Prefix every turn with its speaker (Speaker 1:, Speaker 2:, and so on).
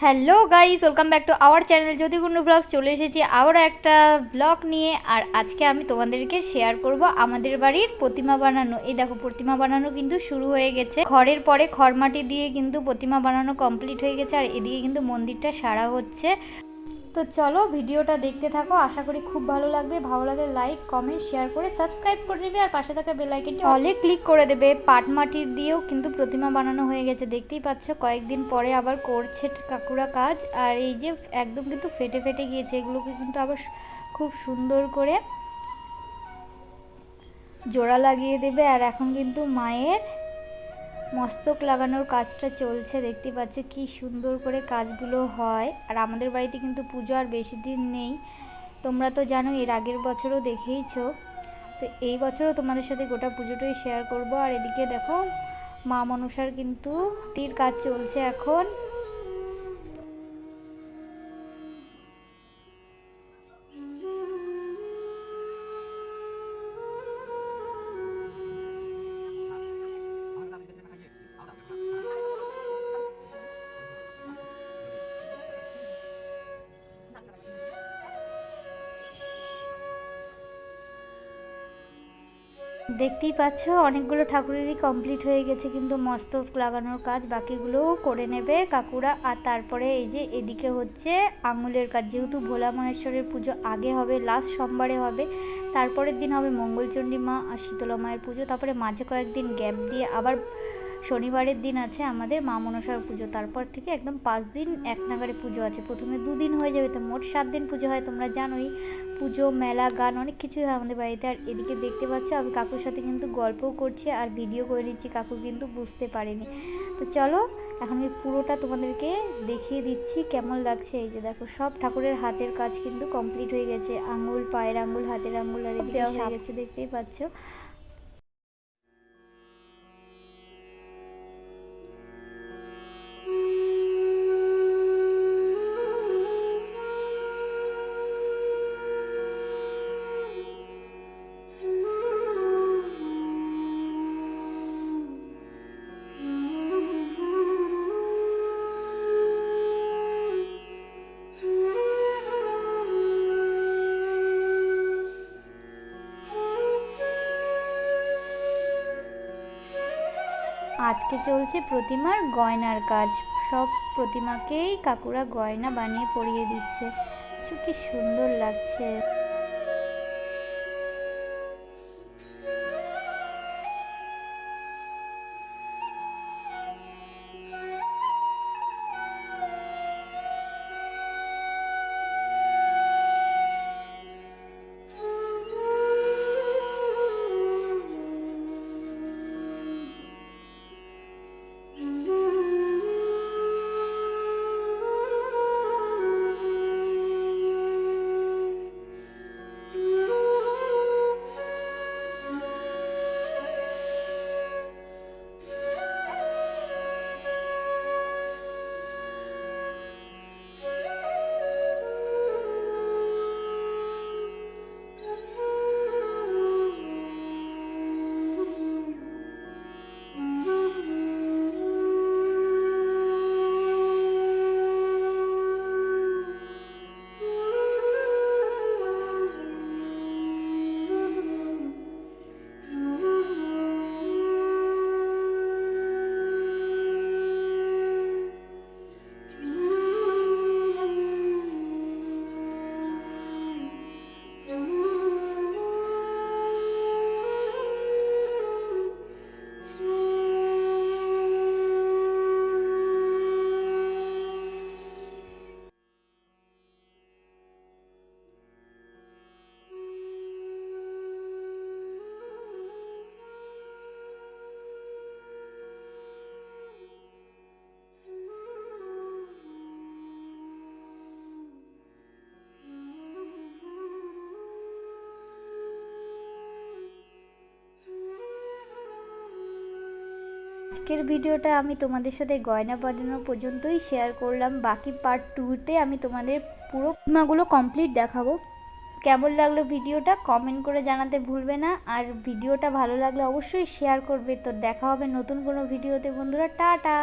Speaker 1: Hello guys, welcome back to our channel Jyotikundu blogs. চলে এসেছি আবারও একটা ব্লগ নিয়ে। আর আজকে আমি তোমাদেরকে শেয়ার করব আমাদের বাড়ির প্রতিমা বানানো। এই দেখো, প্রতিমা বানানো কিন্তু শুরু হয়ে গেছে। খড়ের পরে খড়মাটি দিয়ে কিন্তু প্রতিমা বানানো কমপ্লিট হয়ে গেছে। আর এদিকে কিন্তু মন্দিরটা সারা হচ্ছে। তো চলো ভিডিওটা দেখতে থাকো, আশা করি খুব ভালো লাগবে। ভালো লাগলে লাইক কমেন্ট শেয়ার করে সাবস্ক্রাইব করে দেবে, আর পাশে থাকা বেল আইকনটি অলে ক্লিক করে দেবে। পাট মাটির দিয়েও কিন্তু প্রতিমা বানানো হয়ে গেছে, দেখতেই পাচ্ছ। কয়েকদিন পরে আবার করছে কাকুরা কাজ। আর এই যে একদম কিন্তু ফেটে ফেটে গিয়েছে, এগুলোকে কিন্তু আবার খুব সুন্দর করে জোড়া লাগিয়ে দেবে। আর এখন কিন্তু মায়ের মস্তক লাগানোর কাজটা চলছে, দেখতে পাচ্ছ কি সুন্দর করে কাজগুলো হয়। আর আমাদের বাড়িতে কিন্তু পুজো আর বেশি দিন নেই, তোমরা তো জানো, এর আগের বছরও দেখেইছো। তো এই বছরও তোমাদের সাথে গোটা পুজোটাই শেয়ার করব। আর এদিকে দেখো, মা মনসার কিন্তু তীর কাজ চলছে এখন। দেখতেই পাচ্ছ অনেকগুলো ঠাকুরেরই কমপ্লিট হয়ে গেছে, কিন্তু মস্তক লাগানোর কাজ বাকিগুলোও করে নেবে কাকুরা। আর তারপরে এই যে এদিকে হচ্ছে আঙুলের কাজ, যেহেতু ভোলা মহেশ্বরের পুজো আগে হবে, লাস্ট সোমবারে হবে, তারপরের দিন হবে মঙ্গলচণ্ডী মা আর শীতলা মায়ের পুজো, তারপরে মাঝে কয়েকদিন গ্যাপ দিয়ে আবার শনিবারের দিন আছে আমাদের মা মনসার পুজো। তারপর থেকে একদম 5 দিন এক নাগারে পুজো আছে। প্রথমে 2 দিন হয়ে যাবে, তো মোট 7 দিন পুজো হয়। তোমরা জানোই, পুজো মেলা গান অনেক কিছুই হয় আমাদের বাড়িতে। আর এদিকে দেখতে পাচ্ছ আমি কাকুর সাথে কিন্তু গল্পও করছি আর ভিডিও করে নিচ্ছি, কাকু কিন্তু বুঝতে পারেনি। তো চলো এখন আমি পুরোটা তোমাদেরকে দেখিয়ে দিচ্ছি কেমন লাগছে। এই যে দেখো, সব ঠাকুরের হাতের কাজ কিন্তু কমপ্লিট হয়ে গেছে। আঙুল, পায়ের আঙুল, হাতের আঙুল আর এদিকে হয়ে গেছে, দেখতেই পাচ্ছ। আজকে চলছে প্রতিমার গয়নার কাজ। সব প্রতিমাকেই কাকুরা গয়না বানিয়ে পরিয়ে দিচ্ছে। কি সুন্দর লাগছে। আজকের ভিডিওটা আমি তোমাদের সাথে গয়না বাজানো পর্যন্তই শেয়ার করলাম। বাকি পার্ট 2তে আমি তোমাদের পুরো প্রতিমাগুলো কমপ্লিট দেখাবো। কেমন লাগলো ভিডিওটা কমেন্ট করে জানাতে ভুলবে না। আর ভিডিওটা ভালো লাগলে অবশ্যই শেয়ার করবে। তো দেখা হবে নতুন কোনো ভিডিওতে বন্ধুরা, টাটা।